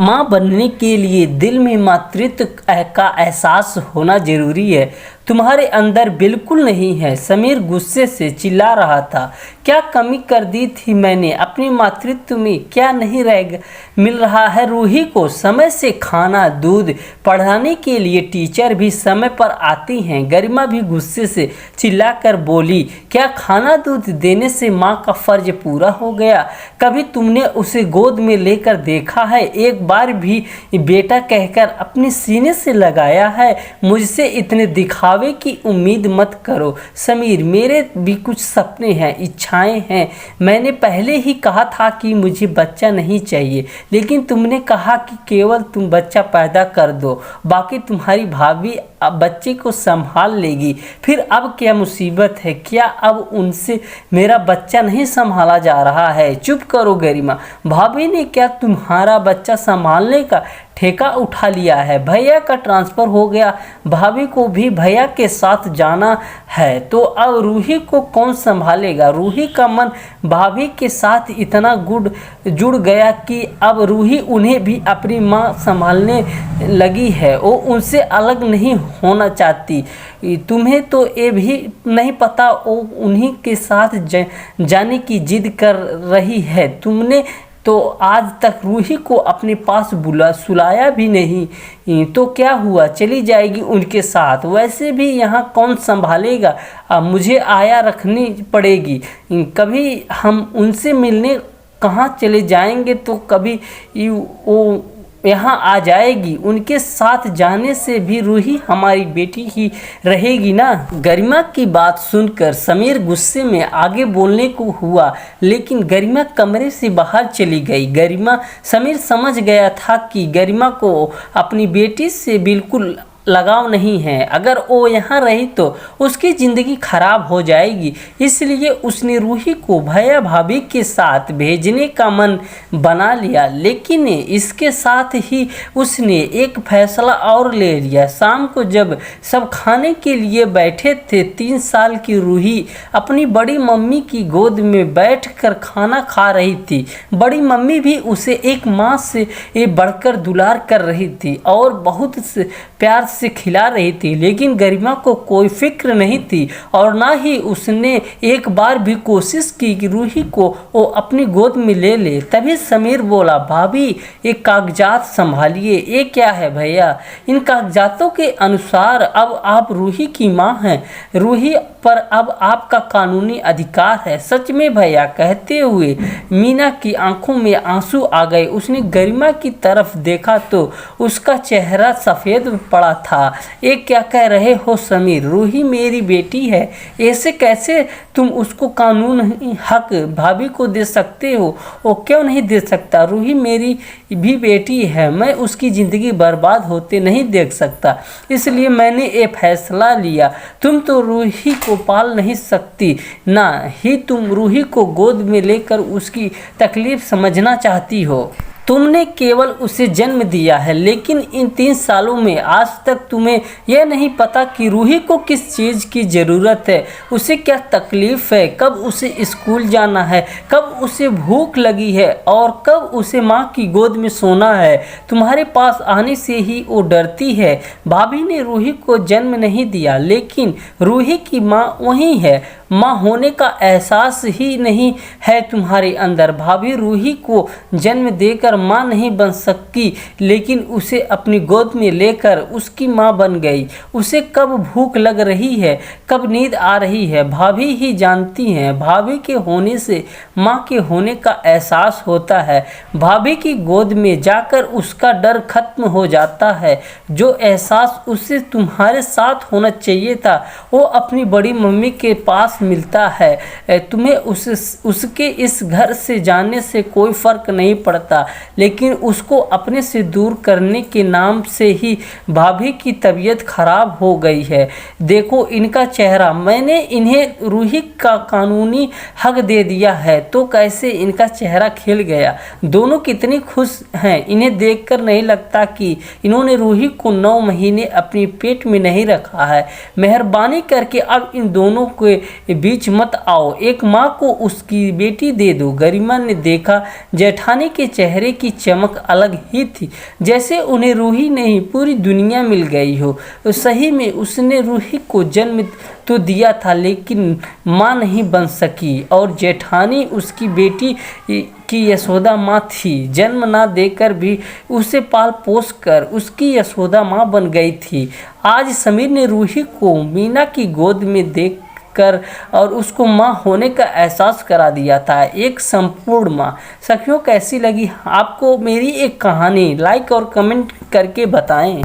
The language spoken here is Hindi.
माँ बनने के लिए दिल में मातृत्व का एहसास होना जरूरी है। तुम्हारे अंदर बिल्कुल नहीं है। समीर गुस्से से चिल्ला रहा था। क्या कमी कर दी थी मैंने अपने मातृत्व में? क्या नहीं मिल रहा है रूही को? समय से खाना दूध, पढ़ाने के लिए टीचर भी समय पर आती हैं। गरिमा भी गुस्से से चिल्लाकर बोली, क्या खाना दूध देने से माँ का फर्ज पूरा हो गया? कभी तुमने उसे गोद में लेकर देखा है? एक बार भी बेटा कहकर अपने सीने से लगाया है? मुझसे इतने दिखावे की उम्मीद मत करो समीर। मेरे भी कुछ सपने हैं, इच्छाएं हैं। मैंने पहले ही कहा था कि मुझे बच्चा नहीं चाहिए, लेकिन तुमने कहा कि केवल तुम बच्चा पैदा कर दो, बाकी तुम्हारी भाभी अब बच्चे को संभाल लेगी। फिर अब क्या मुसीबत है? क्या अब उनसे मेरा बच्चा नहीं संभाला जा रहा है? चुप करो गरिमा। भाभी ने क्या तुम्हारा बच्चा संभालने का ठेका उठा लिया है? भैया का ट्रांसफ़र हो गया, भाभी को भी भैया के साथ जाना है, तो अब रूही को कौन संभालेगा? रूही का मन भाभी के साथ इतना जुड़ गया कि अब रूही उन्हें भी अपनी माँ संभालने लगी है। वो उनसे अलग नहीं होना चाहती। तुम्हें तो ये भी नहीं पता वो उन्हीं के साथ जाने की जिद कर रही है। तुमने तो आज तक रूही को अपने पास सुलाया भी नहीं, तो क्या हुआ? चली जाएगी उनके साथ। वैसे भी यहाँ कौन संभालेगा? मुझे आया रखनी पड़ेगी। कभी हम उनसे मिलने कहाँ चले जाएंगे तो कभी वो यहाँ आ जाएगी। उनके साथ जाने से भी रूही हमारी बेटी ही रहेगी ना। गरिमा की बात सुनकर समीर गुस्से में आगे बोलने को हुआ, लेकिन गरिमा कमरे से बाहर चली गई। समीर समझ गया था कि गरिमा को अपनी बेटी से बिल्कुल लगाव नहीं है। अगर वो यहाँ रही तो उसकी ज़िंदगी खराब हो जाएगी। इसलिए उसने रूही को भैया भाभी के साथ भेजने का मन बना लिया। लेकिन इसके साथ ही उसने एक फैसला और ले लिया। शाम को जब सब खाने के लिए बैठे थे, 3 साल की रूही अपनी बड़ी मम्मी की गोद में बैठकर खाना खा रही थी। बड़ी मम्मी भी उसे एक माँ से बढ़कर दुलार कर रही थी और बहुत प्यार से खिला रही थी। लेकिन गरिमा को कोई फिक्र नहीं थी और ना ही उसने एक बार भी कोशिश की कि रूही को वो अपनी गोद में ले ले। तभी समीर बोला, भाभी ये कागजात संभालिए। ये क्या है भैया? इन कागजातों के अनुसार अब आप रूही की माँ हैं। रूही पर अब आपका कानूनी अधिकार है। सच में भैया? कहते हुए मीना की आंखों में आंसू आ गए। उसने गरिमा की तरफ देखा तो उसका चेहरा सफ़ेद पड़ा था। ये क्या कह रहे हो समीर? रूही मेरी बेटी है, ऐसे कैसे तुम उसको कानूनी हक भाभी को दे सकते हो? वो क्यों नहीं दे सकता? रूही मेरी भी बेटी है, मैं उसकी ज़िंदगी बर्बाद होते नहीं देख सकता, इसलिए मैंने ये फैसला लिया। तुम तो रूही को पाल नहीं सकती, ना ही तुम रूही को गोद में लेकर उसकी तकलीफ़ समझना चाहती हो। तुमने केवल उसे जन्म दिया है, लेकिन इन 3 सालों में आज तक तुम्हें यह नहीं पता कि रूही को किस चीज़ की ज़रूरत है, उसे क्या तकलीफ़ है, कब उसे स्कूल जाना है, कब उसे भूख लगी है और कब उसे माँ की गोद में सोना है। तुम्हारे पास आने से ही वो डरती है। भाभी ने रूही को जन्म नहीं दिया, लेकिन रूही की माँ वही है। माँ होने का एहसास ही नहीं है तुम्हारे अंदर। भाभी रूही को जन्म देकर माँ नहीं बन सकती, लेकिन उसे अपनी गोद में लेकर उसकी माँ बन गई। उसे कब भूख लग रही है, कब नींद आ रही है, भाभी ही जानती हैं। भाभी के होने से माँ के होने का एहसास होता है। भाभी की गोद में जाकर उसका डर खत्म हो जाता है। जो एहसास उसे तुम्हारे साथ होना चाहिए था, वो अपनी बड़ी मम्मी के पास मिलता है। तुम्हें उसके इस घर से जाने से कोई फ़र्क नहीं पड़ता, लेकिन उसको अपने से दूर करने के नाम से ही भाभी की तबीयत खराब हो गई है। देखो इनका चेहरा। मैंने इन्हें रूही का कानूनी हक दे दिया है तो कैसे इनका चेहरा खिल गया। दोनों कितनी खुश हैं। इन्हें देखकर नहीं लगता कि इन्होंने रूही को 9 महीने अपनी पेट में नहीं रखा है। मेहरबानी करके अब इन दोनों के बीच मत आओ। एक माँ को उसकी बेटी दे दो। गरिमा ने देखा जेठानी के चेहरे चेहरे की चमक अलग ही थी, जैसे उन्हें रूही नहीं पूरी दुनिया मिल गई हो। सही में उसने रूही को जन्म तो दिया था, लेकिन माँ नहीं बन सकी, और जेठानी उसकी बेटी की यशोदा माँ थी। जन्म ना देकर भी उसे पाल पोस कर उसकी यशोदा माँ बन गई थी। आज समीर ने रूही को मीना की गोद में देख कर और उसको माँ होने का एहसास करा दिया था, एक संपूर्ण माँ। सखियों, कैसी लगी आपको मेरी एक कहानी? लाइक और कमेंट करके बताएं।